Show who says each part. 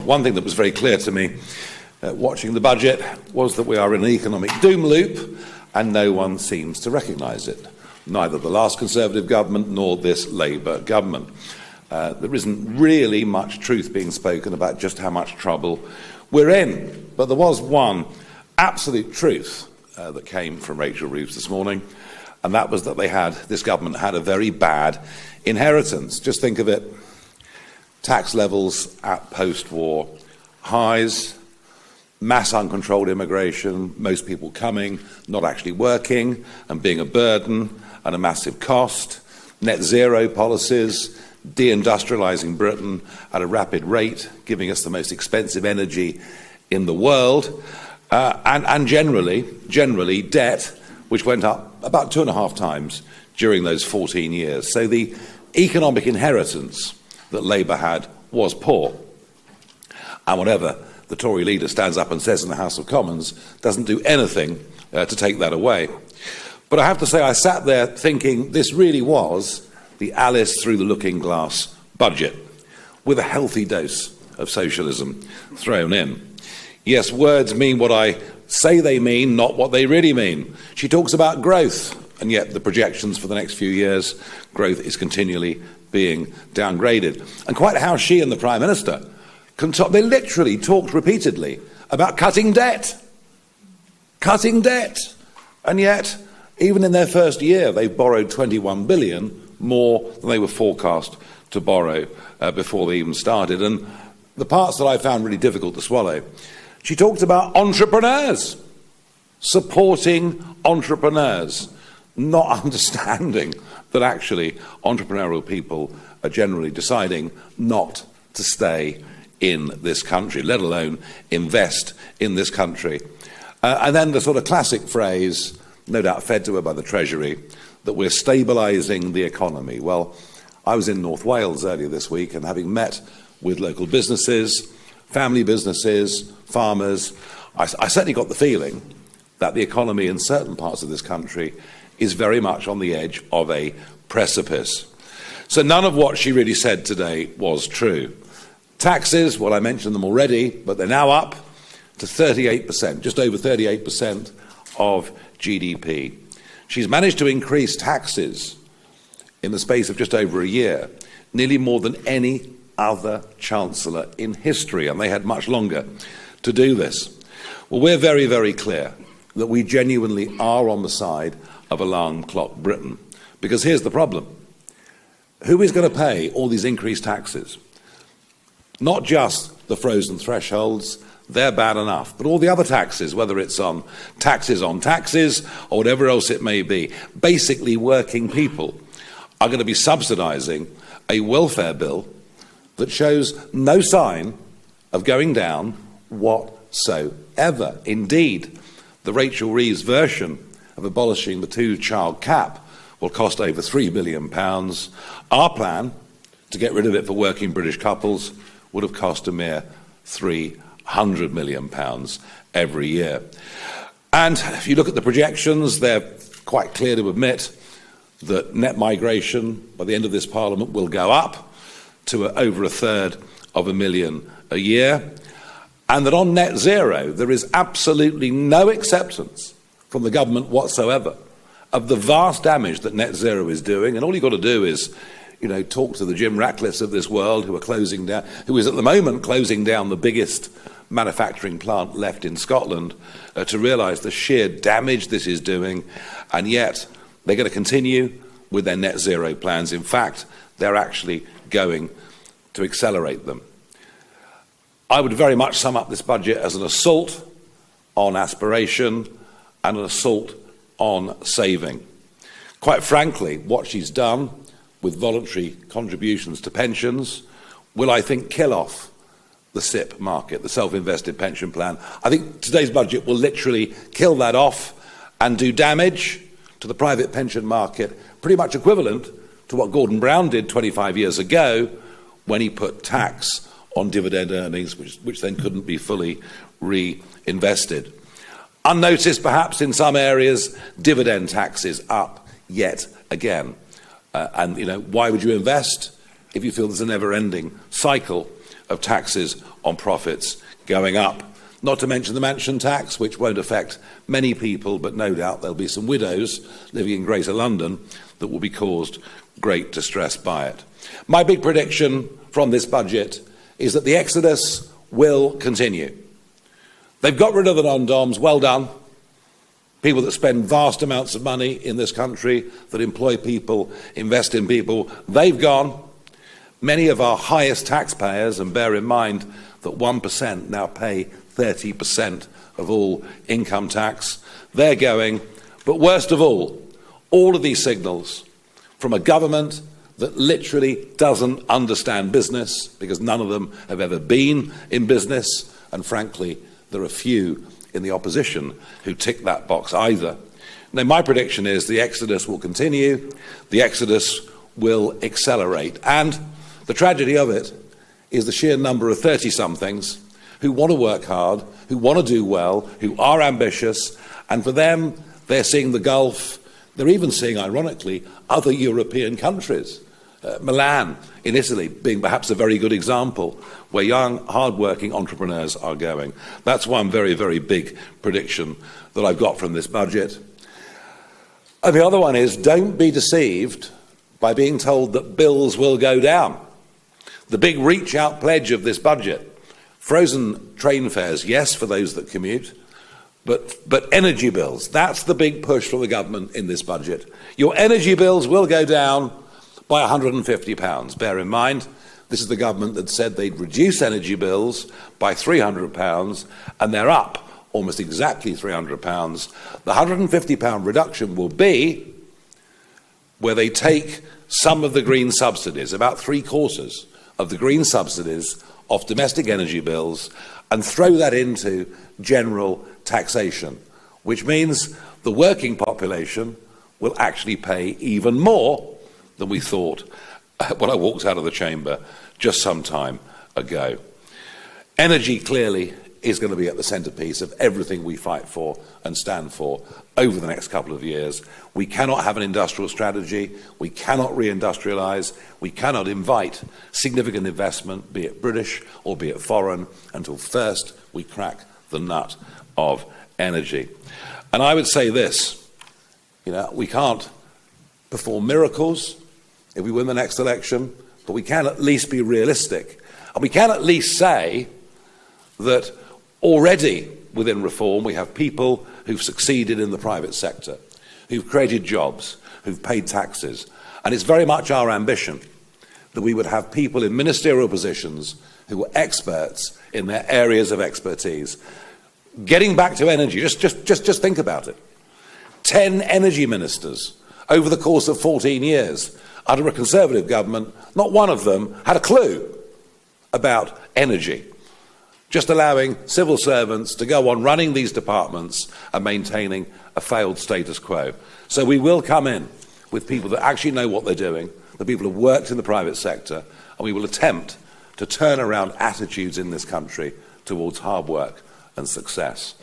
Speaker 1: one thing that was very clear to me watching the budget was that we are in an economic doom loop and no one seems to recognise it. Neither the last Conservative government nor this Labour government. There isn't really much truth being spoken about just how much trouble we're in. But there was one absolute truth that came from Rachel Reeves this morning, and that was that this government had a very bad inheritance. Just think of it, tax levels at post-war highs, mass uncontrolled immigration, most people coming, not actually working and being a burden and a massive cost, net zero policies, deindustrialising Britain at a rapid rate, giving us the most expensive energy in the world, and generally debt, which went up about 2.5 times during those 14 years. So the economic inheritance that Labour had was poor. And whatever the Tory leader stands up and says in the House of Commons doesn't do anything to take that away. But I have to say, I sat there thinking this really was the Alice through the looking glass budget, with a healthy dose of socialism thrown in. Yes, words mean what I say they mean, not what they really mean. She talks about growth, and yet the projections for the next few years, growth is continually being downgraded. And quite how she and the Prime Minister they literally talked repeatedly about cutting debt. Cutting debt. And yet, even in their first year, they borrowed 21 billion more than they were forecast to borrow before they even started. And the parts that I found really difficult to swallow, she talked about entrepreneurs, supporting entrepreneurs, not understanding that actually entrepreneurial people are generally deciding not to stay in this country, let alone invest in this country. And then the sort of classic phrase, no doubt fed to her by the Treasury, that we're stabilising the economy. Well, I was in North Wales earlier this week, and having met with local businesses, family businesses, farmers, I certainly got the feeling that the economy in certain parts of this country is very much on the edge of a precipice. So none of what she really said today was true. Taxes, well, I mentioned them already, but they're now up to 38%, just over 38% of GDP. She's managed to increase taxes in the space of just over a year, nearly more than any other Chancellor in history, and they had much longer to do this. Well, we're very, very clear that we genuinely are on the side of alarm clock Britain, because here's the problem. Who is going to pay all these increased taxes? Not just the frozen thresholds, they're bad enough, but all the other taxes, whether it's on taxes or whatever else it may be, basically working people are going to be subsidising a welfare bill that shows no sign of going down whatsoever. Indeed, the Rachel Reeves version of abolishing the 2-child cap will cost over £3 billion. Our plan to get rid of it for working British couples would have cost a mere £300 million every year. And if you look at the projections, they're quite clear to admit that net migration by the end of this Parliament will go up to over 1/3 a year, and that on net zero there is absolutely no acceptance from the government whatsoever of the vast damage that net zero is doing. And all you've got to do is talk to the Jim Ratcliffes of this world who is at the moment closing down the biggest manufacturing plant left in Scotland to realise the sheer damage this is doing, and yet they're going to continue with their net zero plans. In fact, they're actually going to accelerate them. I would very much sum up this budget as an assault on aspiration and an assault on saving. Quite frankly, what she's done with voluntary contributions to pensions will, I think, kill off the SIP market, the self-invested pension plan. I think today's budget will literally kill that off and do damage to the private pension market, pretty much equivalent to what Gordon Brown did 25 years ago when he put tax on dividend earnings, which then couldn't be fully reinvested. Unnoticed, perhaps, in some areas, dividend taxes up yet again. And why would you invest if you feel there's a never-ending cycle of taxes on profits going up. Not to mention the mansion tax, which won't affect many people, but no doubt there'll be some widows living in Greater London that will be caused great distress by it. My big prediction from this budget is that the exodus will continue. They've got rid of the non-doms, well done. People that spend vast amounts of money in this country, that employ people, invest in people, they've gone. Many of our highest taxpayers, and bear in mind that 1% now pay 30% of all income tax, they're going. But worst of all of these signals from a government that literally doesn't understand business, because none of them have ever been in business, and frankly, there are few in the opposition who tick that box either. Now, my prediction is the exodus will continue, the exodus will accelerate, and the tragedy of it is the sheer number of 30-somethings who want to work hard, who want to do well, who are ambitious, and for them, they're seeing the Gulf. They're even seeing, ironically, other European countries. Milan in Italy being perhaps a very good example where young, hard-working entrepreneurs are going. That's one very, very big prediction that I've got from this budget. And the other one is, don't be deceived by being told that bills will go down. The big reach-out pledge of this budget, frozen train fares, yes, for those that commute, but energy bills, that's the big push from the government in this budget. Your energy bills will go down by £150. Bear in mind, this is the government that said they'd reduce energy bills by £300, and they're up almost exactly £300. The £150 reduction will be where they take some of the green subsidies, about 3/4 of the green subsidies off domestic energy bills, and throw that into general taxation, which means the working population will actually pay even more than we thought when I walked out of the chamber just some time ago. Energy clearly is going to be at the centrepiece of everything we fight for and stand for over the next couple of years. We cannot have an industrial strategy, we cannot reindustrialise, we cannot invite significant investment, be it British or be it foreign, until first we crack the nut of energy. And I would say this, we can't perform miracles if we win the next election, but we can at least be realistic. And we can at least say that already within reform we have people who've succeeded in the private sector, who've created jobs, who've paid taxes. And it's very much our ambition that we would have people in ministerial positions who are experts in their areas of expertise. Getting back to energy, just think about it. 10 energy ministers over the course of 14 years under a Conservative government, not one of them had a clue about energy. Just allowing civil servants to go on running these departments and maintaining a failed status quo. So we will come in with people that actually know what they're doing, the people who have worked in the private sector, and we will attempt to turn around attitudes in this country towards hard work and success.